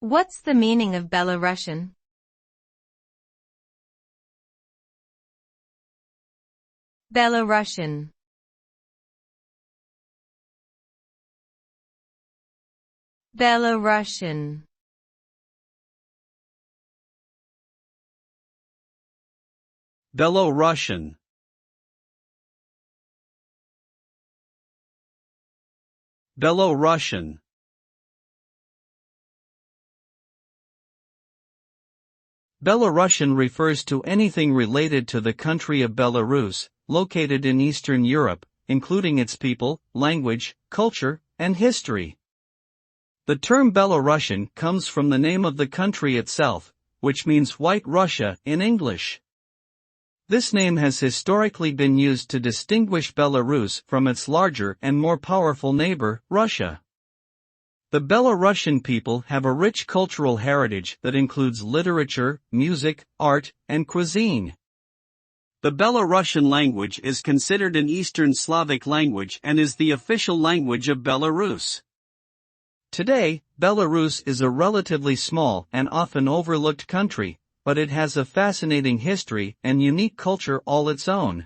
What's the meaning of Belarusian? Belarusian. Belarusian. Belorussian. Belorussian. Belarusian refers to anything related to the country of Belarus, located in Eastern Europe, including its people, language, culture, and history. The term Belarusian comes from the name of the country itself, which means White Russia in English. This name has historically been used to distinguish Belarus from its larger and more powerful neighbor, Russia. The Belarusian people have a rich cultural heritage that includes literature, music, art, and cuisine. The Belarusian language is considered an Eastern Slavic language and is the official language of Belarus. Today, Belarus is a relatively small and often overlooked country, but it has a fascinating history and unique culture all its own.